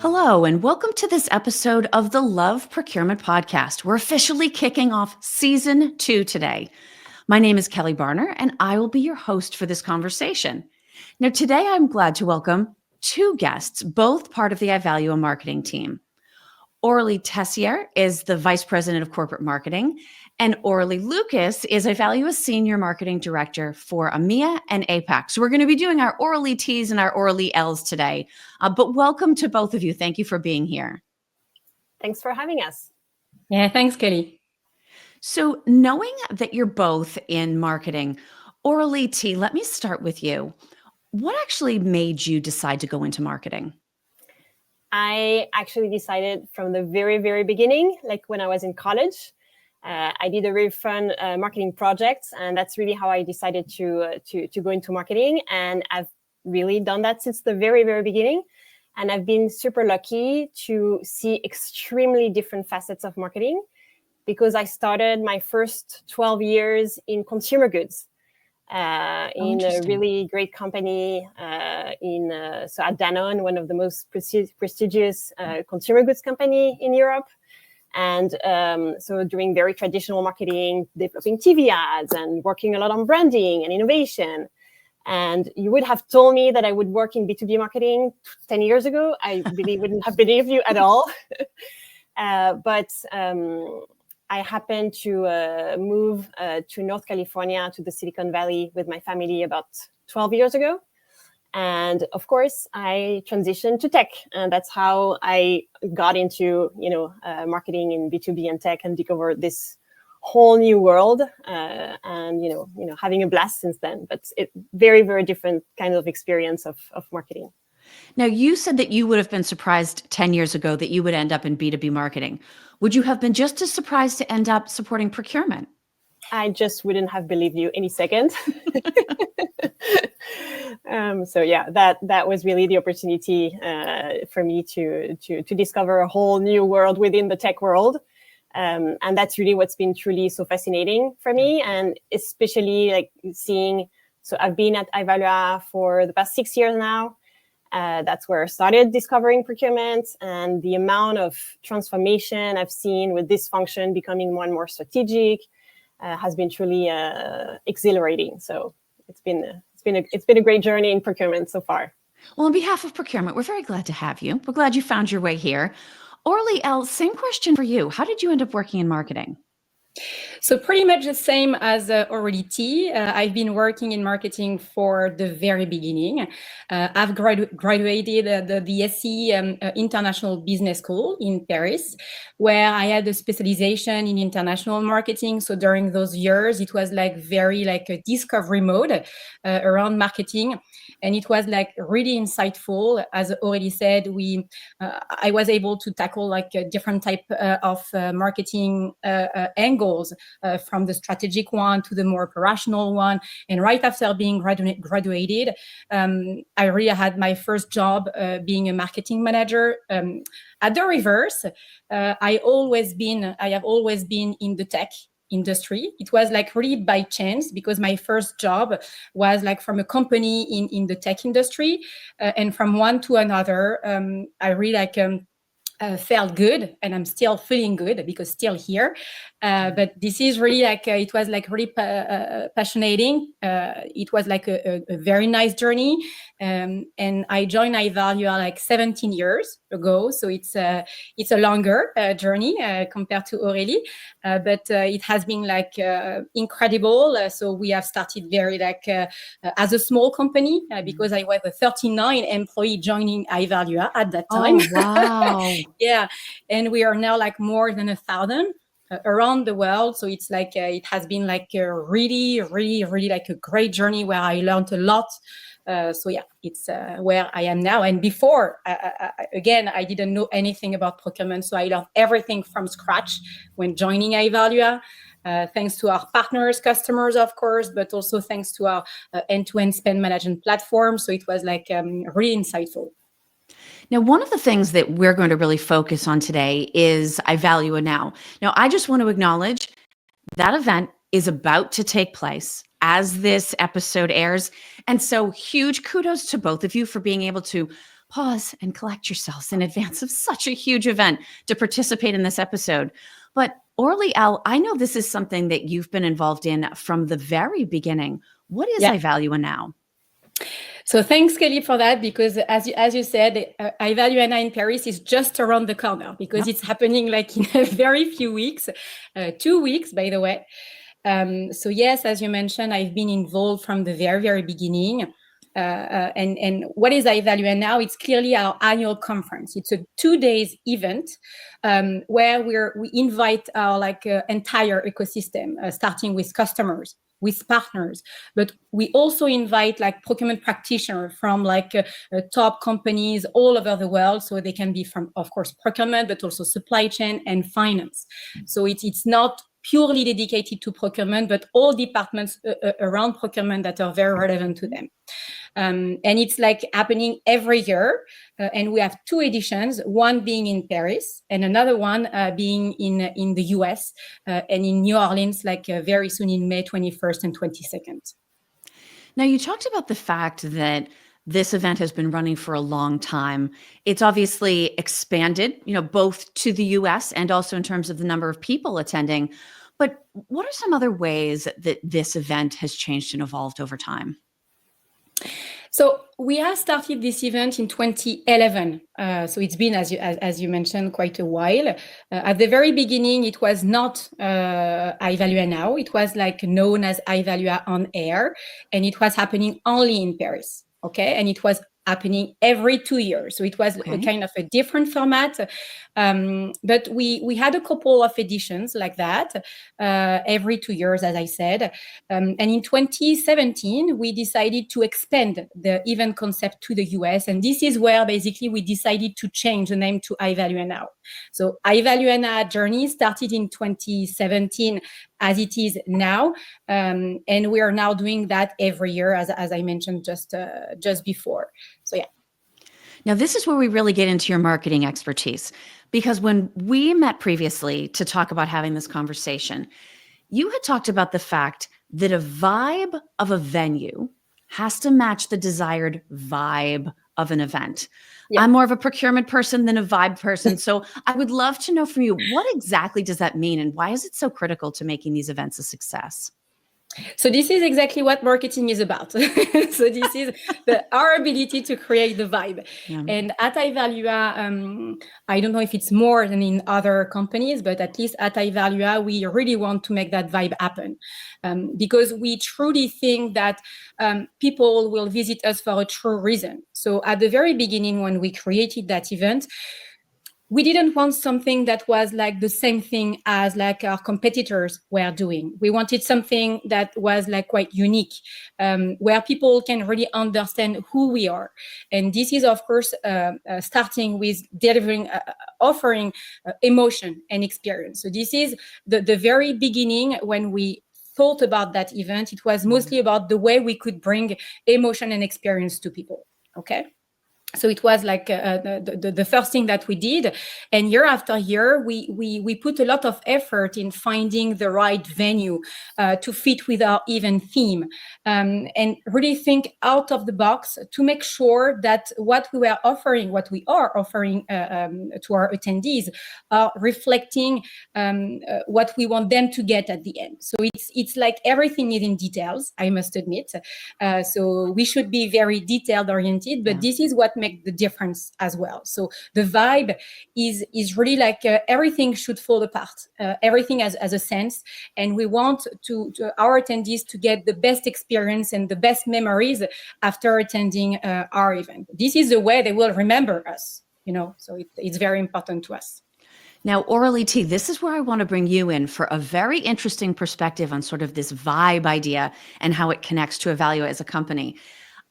Hello, and welcome to this episode of the Love Procurement Podcast. We're officially kicking off season 2 today. My name is Kelly Barner, and I will be your host for this conversation. Now, today I'm glad to welcome two guests, both part of the Ivalua marketing team. Aurelie Teyssier is the Vice President of Corporate Marketing, and Aurelie Lucas is Ivalua's Senior Marketing Director for EMEA and APAC. So we're going to be doing our Aurelie T's and our Aurelie L's today. But welcome to both of you. Thank you for being here. Thanks for having us. Yeah, thanks, Kelly. So knowing that you're both in marketing, Aurelie T, let me start with you. What actually made you decide to go into marketing? I actually decided from the very, very beginning, like when I was in college, I did a very fun marketing project, and that's really how I decided to go into marketing. And I've really done that since the very, very beginning. And I've been super lucky to see extremely different facets of marketing because I started my first 12 years in consumer goods. In a really great company so at Danone, one of the most prestigious consumer goods company in Europe. And so doing very traditional marketing, developing TV ads and working a lot on branding and innovation. And you would have told me that I would work in B2B marketing 10 years ago. I really wouldn't have believed you at all. But I happened to move to North California, to the Silicon Valley with my family about 12 years ago. And of course, I transitioned to tech. And that's how I got into, marketing in B2B and tech and discovered this whole new world and, having a blast since then. But it's very, very different kind of experience of marketing. Now, you said that you would have been surprised 10 years ago that you would end up in B2B marketing. Would you have been just as surprised to end up supporting procurement? I just wouldn't have believed you any second. So yeah, that was really the opportunity for me to discover a whole new world within the tech world. And that's really what's been truly so fascinating for me. And especially like seeing, so I've been at Ivalua for the past 6 years now. That's where I started discovering procurement, and the amount of transformation I've seen with this function becoming more and more strategic has been truly exhilarating. So it's been a great journey in procurement so far. Well, on behalf of procurement, we're very glad to have you. We're glad you found your way here. Aurelie L, same question for you. How did you end up working in marketing? So pretty much the same as Aurelie T. I've been working in marketing for the very beginning. I've graduated the BSc International Business School in Paris, where I had a specialization in international marketing. So during those years, it was very a discovery mode around marketing. And it was really insightful. As Aurelie said, I was able to tackle a different type of marketing angles, from the strategic one to the more operational one. And right after being graduated, I really had my first job being a marketing manager. At the reverse, I have always been in the tech industry. It was really by chance, because my first job was from a company in the tech industry, and from one to another, I really felt good, and I'm still feeling good because still here. But this is really it was really passionating. It was a very nice journey. And I joined Ivalua 17 years ago. So it's a longer journey compared to Aurelie. But it has been incredible. So we have started very as a small company, because I was a 39 employee joining Ivalua at that time. Oh, wow. Yeah. And we are now more than 1,000 around the world. So it's it has been a really, really, really a great journey where I learned a lot. So yeah, it's where I am now. And before, again, I didn't know anything about procurement. So I learned everything from scratch when joining Ivalua. Thanks to our partners, customers, of course, but also thanks to our end-to-end spend management platform. So it was really insightful. Now, one of the things that we're going to really focus on today is Ivalua Now. Now, I just want to acknowledge that event is about to take place as this episode airs. And so huge kudos to both of you for being able to pause and collect yourselves in advance of such a huge event to participate in this episode. But Aurelie L., I know this is something that you've been involved in from the very beginning. What is Ivalua NOW? So thanks, Kelly, for that, because as you said, Ivalua NOW in Paris is just around the corner, because it's happening like in a very few weeks, 2 weeks, by the way. So yes, as you mentioned, I've been involved from the very, very beginning. And what is Ivalua NOW? It's clearly our annual conference. It's a 2-day event where we invite our entire ecosystem, starting with customers, with partners, but we also invite procurement practitioners from top companies all over the world. So they can be from, of course, procurement, but also supply chain and finance. So it's not purely dedicated to procurement, but all departments around procurement that are very relevant to them. And it's happening every year. And we have 2 editions, one being in Paris and another one being in the US and in New Orleans, very soon in May 21st and 22nd. Now, you talked about the fact that this event has been running for a long time. It's obviously expanded, both to the US and also in terms of the number of people attending. But what are some other ways that this event has changed and evolved over time? So we have started this event in 2011. So it's been, as you mentioned, quite a while. At the very beginning, it was not Ivalua NOW. It was known as Ivalua On Air, and it was happening only in Paris. Okay, and it was happening every 2 years. So it was a kind of a different format. But we had a couple of editions like that every 2 years, as I said. And in 2017, we decided to expand the event concept to the US. And this is where basically we decided to change the name to Ivalua NOW. So Ivalua NOW journey started in 2017 as it is now. And we are now doing that every year, as I mentioned just before. So yeah. Now, this is where we really get into your marketing expertise, because when we met previously to talk about having this conversation, you had talked about the fact that a vibe of a venue has to match the desired vibe of an event. Yeah. I'm more of a procurement person than a vibe person. So I would love to know from you, what exactly does that mean? And why is it so critical to making these events a success? So this is exactly what marketing is about. So this is our ability to create the vibe. Yeah. And at Ivalua, I don't know if it's more than in other companies, but at least at Ivalua, we really want to make that vibe happen. Because we truly think that people will visit us for a true reason. So at the very beginning, when we created that event, we didn't want something that was the same thing as our competitors were doing. We wanted something that was quite unique, where people can really understand who we are. And this is, of course, starting with delivering, offering emotion and experience. So this is the very beginning when we thought about that event. It was mostly about the way we could bring emotion and experience to people. Okay. So it was the first thing that we did, and year after year, we put a lot of effort in finding the right venue to fit with our event theme, and really think out of the box to make sure that what we are offering to our attendees are reflecting what we want them to get at the end. So it's everything is in details, I must admit. So we should be very detailed oriented, but this is what make the difference as well. So the vibe is really everything should fall apart. Everything has a sense, and we want to our attendees to get the best experience and the best memories after attending our event. This is the way they will remember us, so it's very important to us. Now, Aurelie T., this is where I want to bring you in for a very interesting perspective on sort of this vibe idea and how it connects to Ivalua as a company.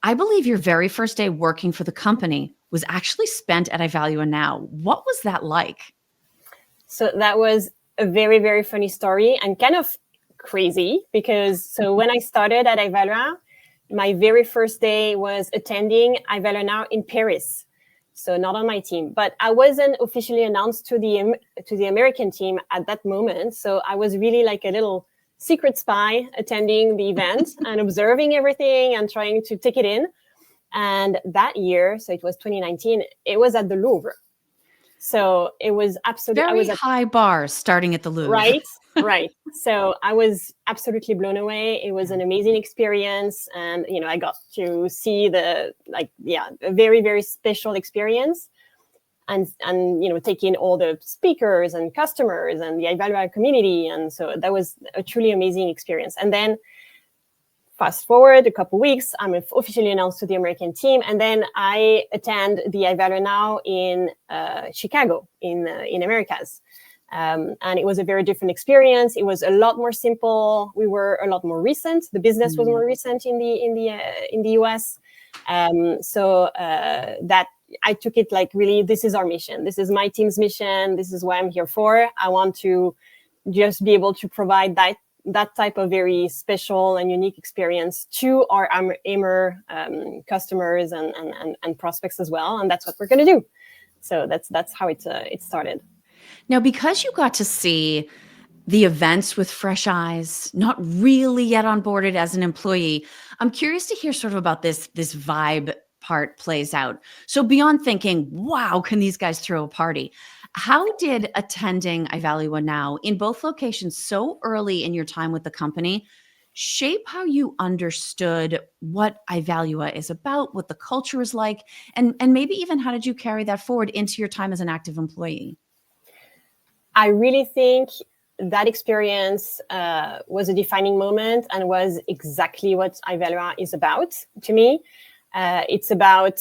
I believe your very first day working for the company was actually spent at Ivalua NOW. What was that like? So that was a very, very funny story and kind of crazy, because when I started at Ivalua, my very first day was attending Ivalua NOW in Paris. So not on my team, but I wasn't officially announced to the American team at that moment. So I was really a little secret spy attending the event and observing everything and trying to take it in. And that year, so it was 2019, it was at the Louvre. So it was absolutely Very high bars starting at the Louvre. Right, right. So I was absolutely blown away. It was an amazing experience, and I got to see a very, very special experience, and take in all the speakers and customers and the Ivalua community, and so that was a truly amazing experience. And then fast forward a couple of weeks, I'm officially announced to the American team, and then I attend the Ivalua Now in Chicago in Americas. And it was a very different experience. It was a lot more simple. We were a lot more recent. The business was more recent in the US. So that I took it like, really, this is our mission. This is my team's mission. This is what I'm here for. I want to just be able to provide that type of very special and unique experience to our EMEA customers and prospects as well. And that's what we're going to do. So that's how it started. Now, because you got to see the events with fresh eyes, not really yet onboarded as an employee, I'm curious to hear sort of about this vibe part plays out. So beyond thinking, wow, can these guys throw a party? How did attending Ivalua Now in both locations so early in your time with the company shape how you understood what Ivalua is about, what the culture is like, and maybe even how did you carry that forward into your time as an active employee? I really think that experience was a defining moment and was exactly what Ivalua is about to me. It's about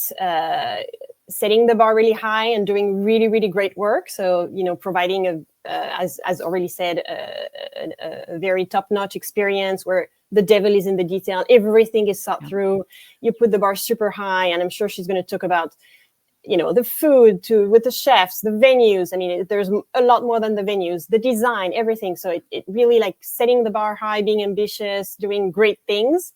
setting the bar really high and doing really, really great work. So, providing as Aurelie said, a very top-notch experience where the devil is in the detail. Everything is thought through. You put the bar super high, and I'm sure she's going to talk about the food with the chefs, the venues. I mean, there's a lot more than the venues, the design, everything. So it really like setting the bar high, being ambitious, doing great things,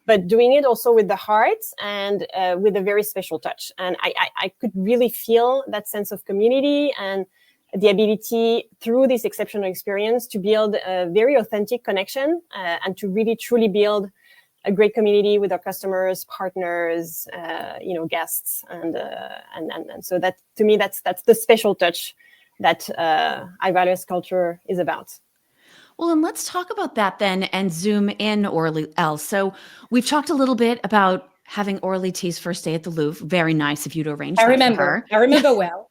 but doing it also with the heart and with a very special touch. And I could really feel that sense of community and the ability through this exceptional experience to build a very authentic connection and to really truly build a great community with our customers, partners, guests, and so that to me that's the special touch that Ivalua's culture is about. Well, and let's talk about that then and zoom in, Aurelie L. So we've talked a little bit about having Aurelie T's first day at the Louvre. Very nice of you to arrange that for her. I remember well.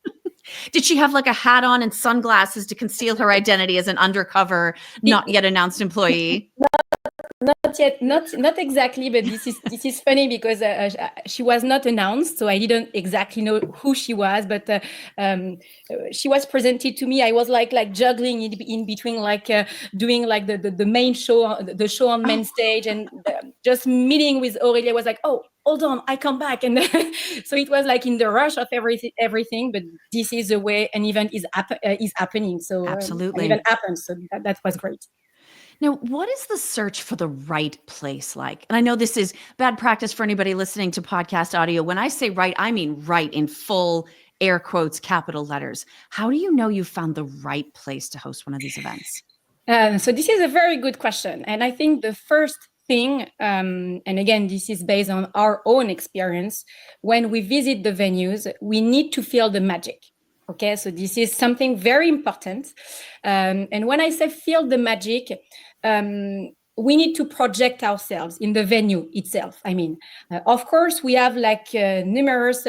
Did she have like a hat on and sunglasses to conceal her identity as an undercover, not yet announced employee? Not yet, not exactly, but this is funny because she was not announced, so I didn't exactly know who she was. But she was presented to me. I was like juggling in between, doing like the main show, the show on main stage, and just meeting with Aurelie. I was like, oh, hold on, I come back, and so it was like in the rush of everything. But this is the way an event is happening. So absolutely, an event happens. So that was great. Now, what is the search for the right place like? And I know this is bad practice for anybody listening to podcast audio. When I say right, I mean right in full air quotes, capital letters. How do you know you found the right place to host one of these events? So this is a very good question. And I think the first thing, and again, this is based on our own experience, when we visit the venues, we need to feel the magic. Okay, so this is something very important. And when I say feel the magic, we need to project ourselves in the venue itself. I mean, of course, we have like numerous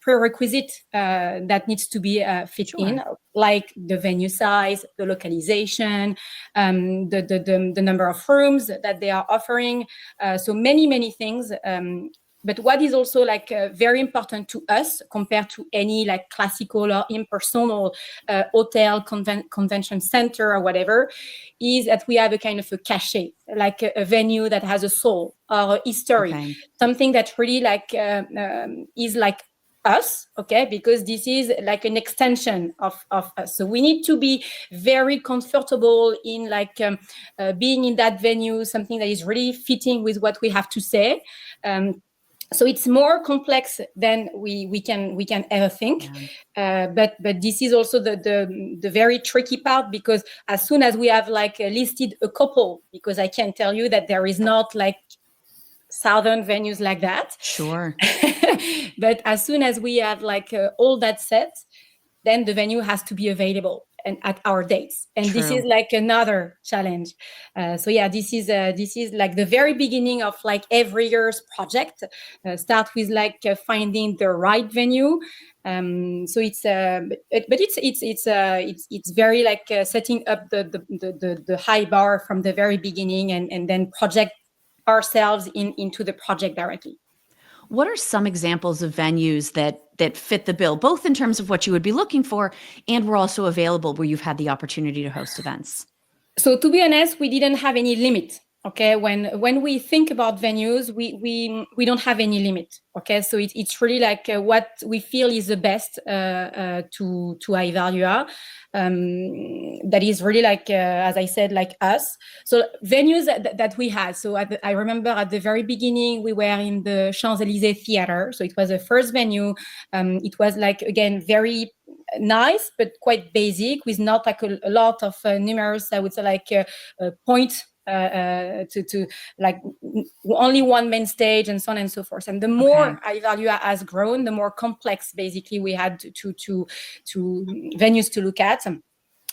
prerequisites that needs to be fit in, like the venue size, the localization, the number of rooms that they are offering. So many things. But what is also like very important to us compared to any like classical or impersonal hotel, convention center or whatever, is that we have a kind of a cachet, like a venue that has a soul or a history, something that really like is like us, okay, because this is like an extension of us. So we need to be very comfortable in like being in that venue, something that is really fitting with what we have to say. So it's more complex than we can ever think, but this is also the very tricky part, because as soon as we have like listed a couple, because I can tell you that there is not like 1,000 venues like that. Sure. But as soon as we have like all that set, then the venue has to be available and at our dates. And this is like another challenge. So yeah, this is like the very beginning of like every year's project. Start with like finding the right venue. So it's it's very like setting up the high bar from the very beginning, and then project ourselves into the project directly. What are some examples of venues that fit the bill, both in terms of what you would be looking for and were also available where you've had the opportunity to host events? So to be honest, we didn't have any limit. Okay, when we think about venues, we don't have any limit. Okay, so it's really like what we feel is the best to Ivalua. That is really like, as I said, like us. So venues that we had. So I remember at the very beginning, we were in the Champs-Élysées Theater. So it was the first venue. It was like, again, very nice, but quite basic, with not like a lot of numerous, I would say, like point to like only one main stage and so on and so forth. And the more Ivalua has grown, the more complex basically we had to venues to look at.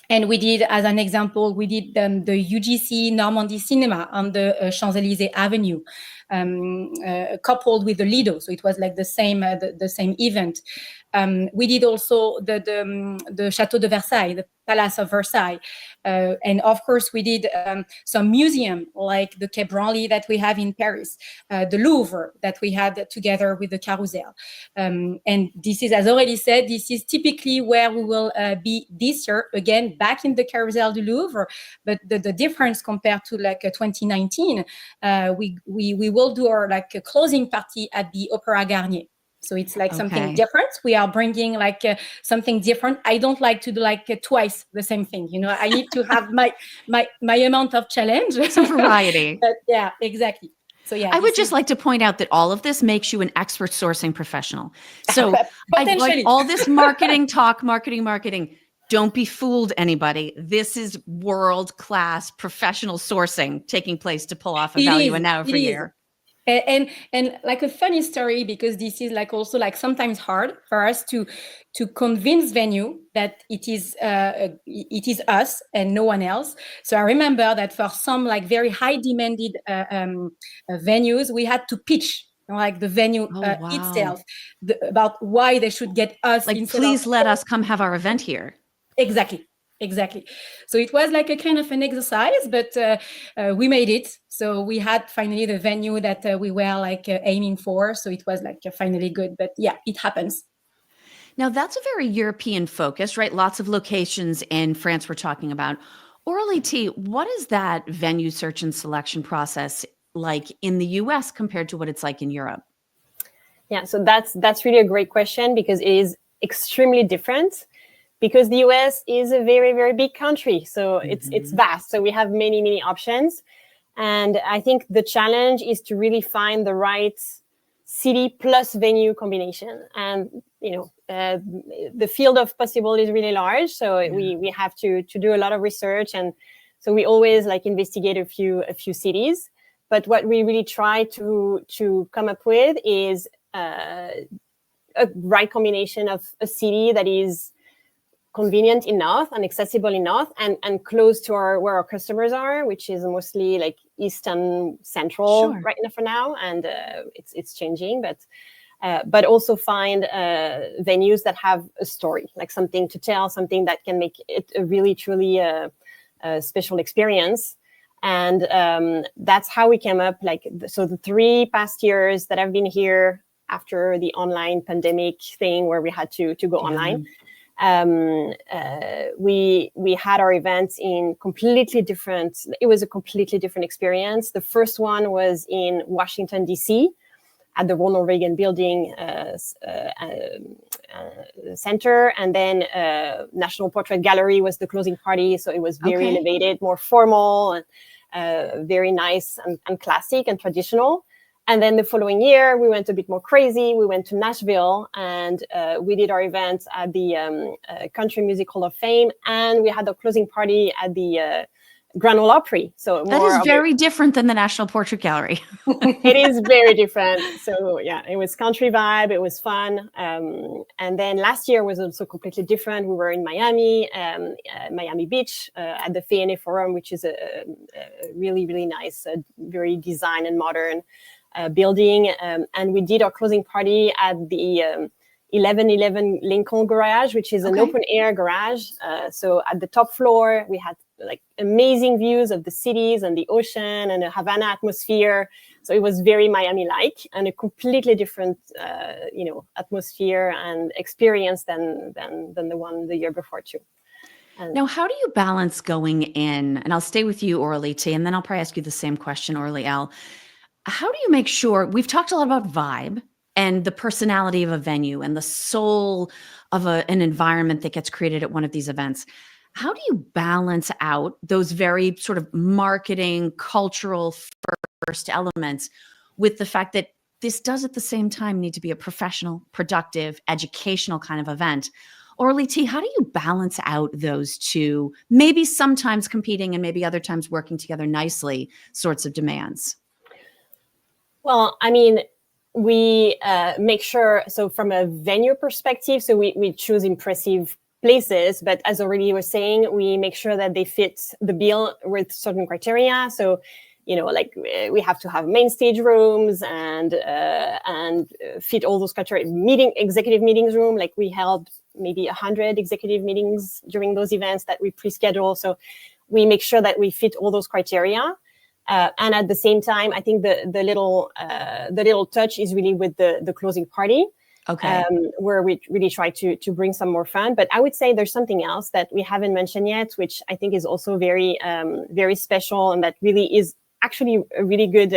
And we did, as an example, we did the UGC Normandy Cinema on the Champs-Élysées Avenue, coupled with the Lido. So it was like the same event. We did also the Château de Versailles, the Palace of Versailles. And of course, we did some museum like the Quai Branly that we have in Paris, the Louvre that we had together with the Carousel. And this is, as already said, this is typically where we will be this year, again, back in the Carousel du Louvre. But the difference compared to like 2019, we will do our like a closing party at the Opéra Garnier. So it's like something different. We are bringing like something different. I don't like to do like twice the same thing. You know, I need to have my amount of challenge. Some variety. But yeah, exactly. So yeah, I would just like to point out that all of this makes you an expert sourcing professional. So I've like all this marketing talk, marketing. Don't be fooled, anybody. This is world-class professional sourcing taking place to pull off Ivalua NOW for a year. And like a funny story, because this is like also like sometimes hard for us to convince venue that it is us and no one else. So I remember that for some like very high demanded venues, we had to pitch like the venue itself about why they should get us. Like, please let us come have our event here. Exactly. So it was like a kind of an exercise, but we made it. So we had finally the venue that we were like aiming for. So it was like finally good. But yeah, it happens. Now that's a very European focus, right? Lots of locations in France we're talking about. Aurelie T, what is that venue search and selection process like in the US compared to what it's like in Europe? Yeah, so that's really a great question, because it is extremely different. Because the US is a very, very big country. So it's vast. So we have many, many options. And I think the challenge is to really find the right city plus venue combination. And, you know, the field of possible is really large. So we have to do a lot of research. And so we always like investigate a few cities. But what we really try to come up with is a right combination of a city that is convenient enough and accessible enough and close to where our customers are, which is mostly like East and Central right now for now. And it's changing, but also find venues that have a story, like something to tell, something that can make it a really, truly a special experience. And that's how we came up. Like, so the 3 past years that I've been here after the online pandemic thing where we had to go online, we had our events in it was a completely different experience. The first one was in Washington, D.C. at the Ronald Reagan Building Center. And then National Portrait Gallery was the closing party. So it was very elevated, more formal, and very nice and classic and traditional. And then the following year, we went a bit more crazy. We went to Nashville and we did our events at the Country Music Hall of Fame. And we had a closing party at the Grand Ole Opry. So that is very different than the National Portrait Gallery. It is very different. So yeah, it was country vibe. It was fun. And then last year was also completely different. We were in Miami, Miami Beach, at the FNA Forum, which is a really, really nice, very design and modern building. And we did our closing party at the 1111 Lincoln Garage, which is an open air garage. So at the top floor, we had like amazing views of the cities and the ocean and a Havana atmosphere. So it was very Miami-like and a completely different, atmosphere and experience than the one the year before too. Now, how do you balance going in? And I'll stay with you, Aurelie T, and then I'll probably ask you the same question, Aurelie L. How do you make sure, we've talked a lot about vibe and the personality of a venue and the soul of an environment that gets created at one of these events. How do you balance out those very sort of marketing, cultural first elements with the fact that this does at the same time need to be a professional, productive, educational kind of event? Aurelie T, how do you balance out those two, maybe sometimes competing and maybe other times working together nicely sorts of demands? Well, I mean, we make sure, so from a venue perspective, so we choose impressive places, but as Aurelie was saying, we make sure that they fit the bill with certain criteria. So, like we have to have main stage rooms and fit all those criteria. Executive meetings room, like we held maybe 100 executive meetings during those events that we pre-schedule. So we make sure that we fit all those criteria. And at the same time, I think the little touch is really with the closing party. Okay. Where we really try to bring some more fun. But I would say there's something else that we haven't mentioned yet, which I think is also very, very special, and that really is actually a really good,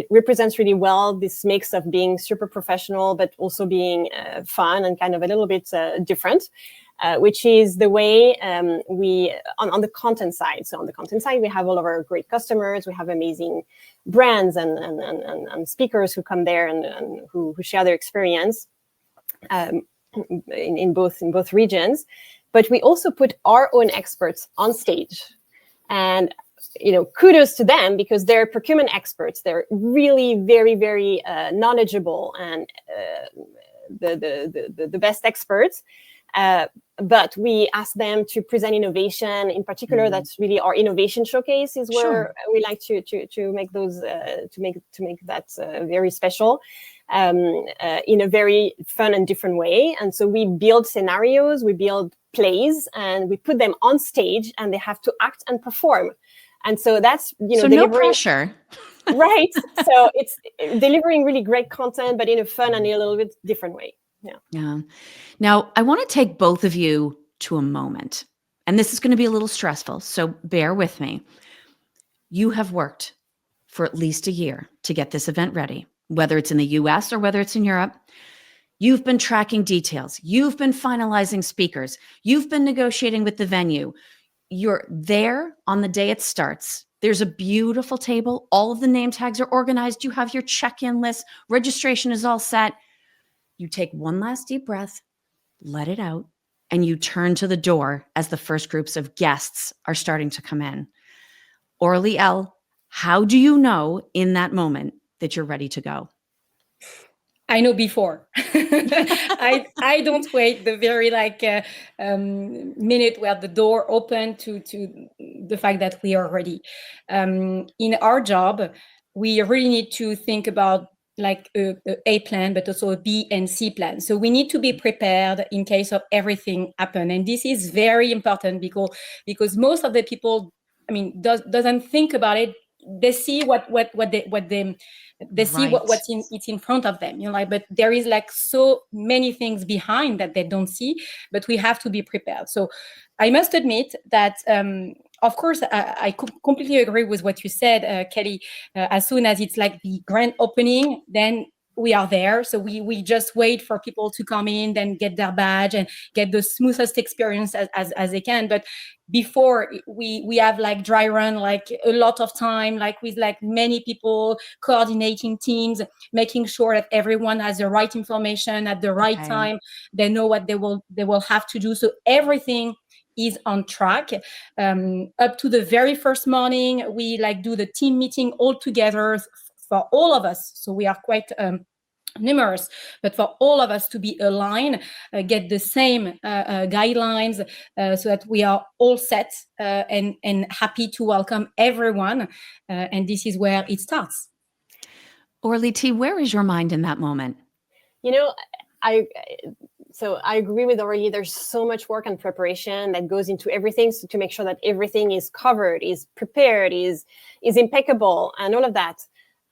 represents really well this mix of being super professional, but also being fun and kind of a little bit different. Which is the way we, on the content side. So on the content side, we have all of our great customers. We have amazing brands and speakers who come there and who share their experience in both regions. But we also put our own experts on stage. And kudos to them, because they're procurement experts. They're really very, very knowledgeable and the best experts. But we ask them to present innovation. In particular, that's really our innovation showcase is where we like to make those to make that very special in a very fun and different way. And so we build scenarios, we build plays, and we put them on stage, and they have to act and perform. And so that's so no pressure. Right. So it's delivering really great content, but in a fun and a little bit different way. Yeah. Now, I want to take both of you to a moment, and this is going to be a little stressful, so bear with me. You have worked for at least a year to get this event ready, whether it's in the US or whether it's in Europe. You've been tracking details. You've been finalizing speakers. You've been negotiating with the venue. You're there on the day it starts. There's a beautiful table. All of the name tags are organized. You have your check-in list. Registration is all set. You take one last deep breath, let it out, and you turn to the door as the first groups of guests are starting to come in. Aurelie L., how do you know in that moment that you're ready to go? I know before. I don't wait the very minute where the door opened to the fact that we are ready. In our job, we really need to think about a plan, but also a B and C plan. So we need to be prepared in case of everything happen. And this is very important because most of the people, doesn't think about it. They see what they see what's in front of them, but there is so many things behind that they don't see, but we have to be prepared. So I must admit that, of course, I completely agree with what you said, Kelly. As soon as it's the grand opening, then we are there. So we just wait for people to come in, then get their badge and get the smoothest experience as they can. But before we have dry run, a lot of time, with many people coordinating teams, making sure that everyone has the right information at the right time. They know what they will have to do. So everything is on track. Up to the very first morning, we do the team meeting all together for all of us. So we are quite numerous, but for all of us to be aligned, get the same guidelines, so that we are all set and happy to welcome everyone. And this is where it starts. Aurelie T, where is your mind in that moment? I agree with Aurelie. There's so much work and preparation that goes into everything to make sure that everything is covered, is prepared, is impeccable, and all of that.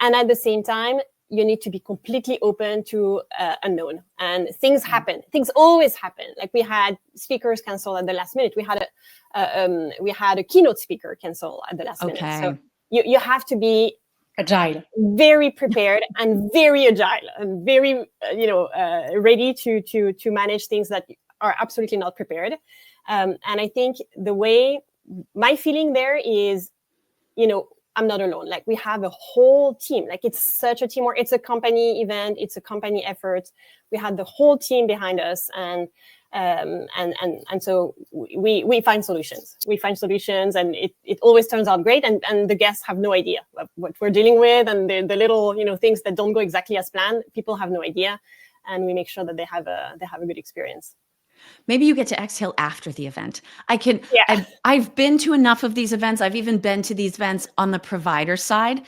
And at the same time, you need to be completely open to unknown. And things happen. Things always happen. Like we had speakers cancel at the last minute. We had a keynote speaker cancel at the last minute. So you have to be agile, very prepared, and very agile, and very ready to manage things that are absolutely not prepared. And I think my feeling there is, I'm not alone. Like we have a whole team. Like it's such a teamwork. It's a company event. It's a company effort. We had the whole team behind us, and so we find solutions. We find solutions, and it always turns out great. And the guests have no idea what we're dealing with, and the little things that don't go exactly as planned. People have no idea, and we make sure that they have a good experience. Maybe you get to exhale after the event. I've been to enough of these events. I've even been to these events on the provider side.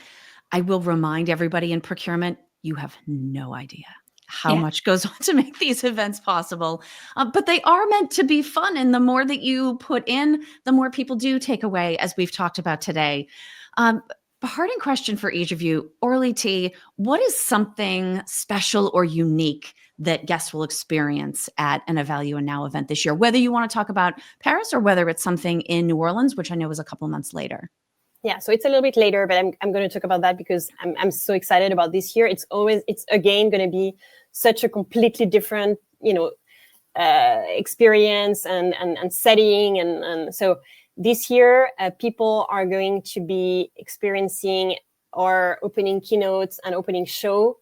I will remind everybody in procurement, you have no idea how much goes on to make these events possible. But they are meant to be fun. And the more that you put in, the more people do take away, as we've talked about today. Parting question for each of you. Aurelie T, what is something special or unique that guests will experience at an Ivalua NOW event this year, whether you want to talk about Paris or whether it's something in New Orleans, which I know is a couple months later? Yeah, so it's a little bit later, but I'm going to talk about that because I'm so excited about this year. It's again going to be such a completely different, experience and setting. And so this year, people are going to be experiencing our opening keynotes and opening show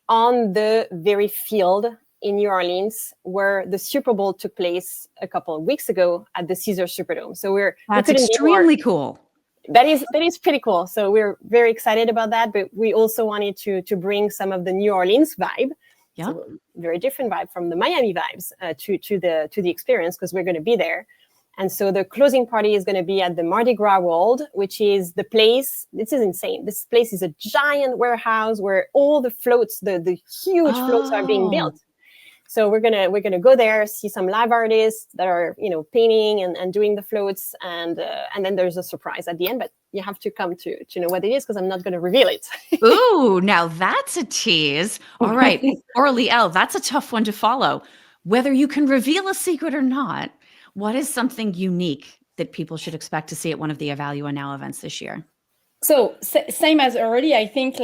on the very field in New Orleans where the Super Bowl took place a couple of weeks ago at the Caesars Superdome. So that's extremely cool. That is pretty cool. So we're very excited about that. But we also wanted to bring some of the New Orleans vibe, so very different vibe from the Miami vibes to the experience, because we're going to be there. And so the closing party is going to be at the Mardi Gras World, which is the place. This is insane. This place is a giant warehouse where all the floats, the huge floats are being built. So we're gonna go there, see some live artists that are painting and doing the floats, and then there's a surprise at the end. But you have to come to know what it is, because I'm not going to reveal it. Ooh, now that's a tease. All right, Aurelie L, that's a tough one to follow. Whether you can reveal a secret or not, what is something unique that people should expect to see at one of the Ivalua NOW events this year? So same as Aurelie, I think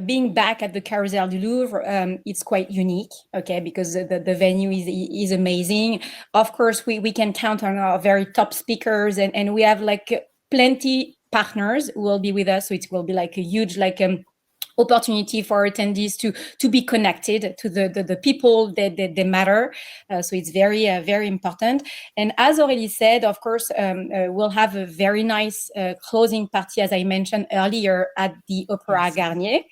being back at the Carousel du Louvre, it's quite unique, okay, because the venue is amazing. Of course, we can count on our very top speakers, and we have plenty partners who will be with us. So it will be a huge opportunity for attendees to be connected to the people that matter. So it's very, very important. And as Aurelie said, of course, we'll have a very nice closing party, as I mentioned earlier, at the Opéra Garnier,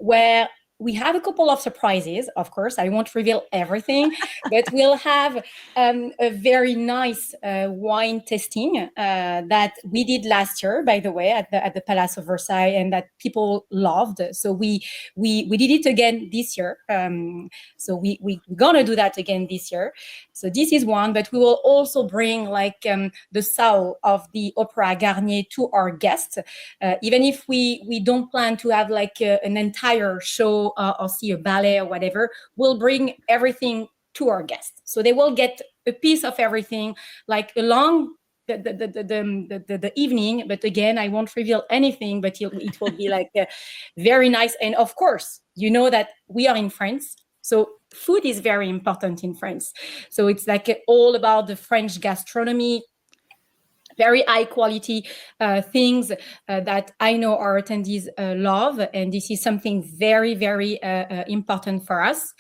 where we have a couple of surprises. Of course, I won't reveal everything, but we'll have a very nice wine tasting that we did last year, by the way, at the Palace of Versailles, and that people loved. So we did it again this year. So we're gonna do that again this year. So this is one, but we will also bring the soul of the Opéra Garnier to our guests, even if we don't plan to have an entire show or see a ballet or whatever. We'll bring everything to our guests, so they will get a piece of everything along the evening. But again, I won't reveal anything, but it will be very nice. And of course, that we are in France, so food is very important in France. So it's all about the French gastronomy, very high quality things that I know our attendees love. And this is something very, very important for us.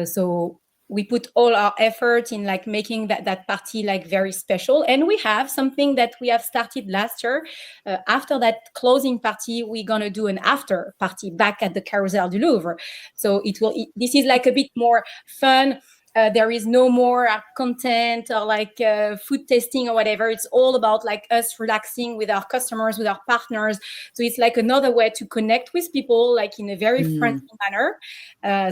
So we put all our effort in like making that party like very special. And we have something that we have started last year. After that closing party, we're gonna do an after party back at the Carousel du Louvre. So this is like a bit more fun. There is no more content or like food tasting or whatever. It's all about like us relaxing with our customers, with our partners. So it's like another way to connect with people, like in a very friendly manner.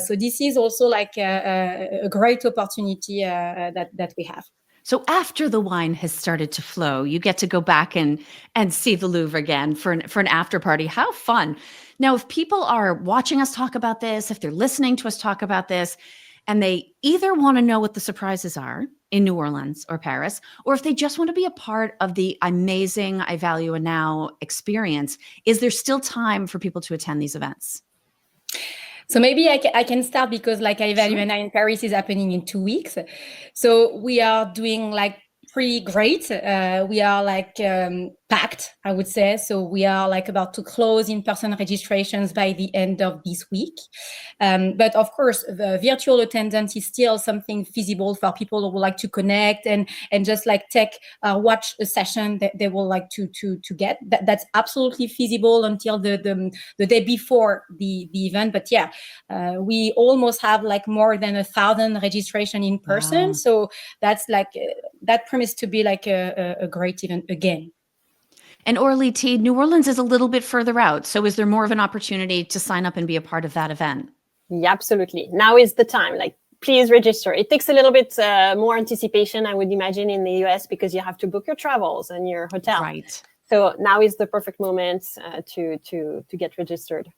So this is also like a great opportunity that we have. So after the wine has started to flow, you get to go back and see the Louvre again for an after party. How fun. Now, if people are watching us talk about this, if they're listening to us talk about this, and they either want to know what the surprises are in New Orleans or Paris, or if they just want to be a part of the amazing Ivalua NOW experience, is there still time for people to attend these events? So maybe I can start because like Ivalua NOW in Paris is happening in 2 weeks. So we are doing like pretty great. We are like packed, I would say. So we are like about to close in-person registrations by the end of this week. But of course, the virtual attendance is still something feasible for people who would like to connect and just like watch a session that they will like to get. That's absolutely feasible until the day before the event. But yeah, we almost have like more than 1,000 registration in person. Wow. So that's like that promise to be like a great event again. And Aurelie T, New Orleans is a little bit further out. So is there more of an opportunity to sign up and be a part of that event? Yeah, absolutely. Now is the time. Like, please register. It takes a little bit more anticipation, I would imagine, in the US because you have to book your travels and your hotel. Right. So now is the perfect moment to get registered.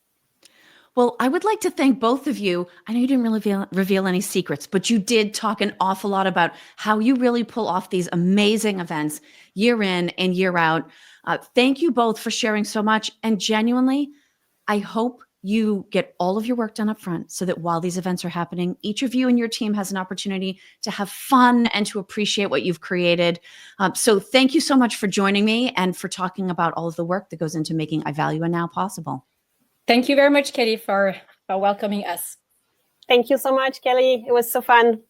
Well, I would like to thank both of you. I know you didn't really reveal any secrets, but you did talk an awful lot about how you really pull off these amazing events year in and year out. Thank you both for sharing so much. And genuinely, I hope you get all of your work done up front so that while these events are happening, each of you and your team has an opportunity to have fun and to appreciate what you've created. So thank you so much for joining me and for talking about all of the work that goes into making Ivalua NOW possible. Thank you very much, Kelly, for welcoming us. Thank you so much, Kelly. It was so fun.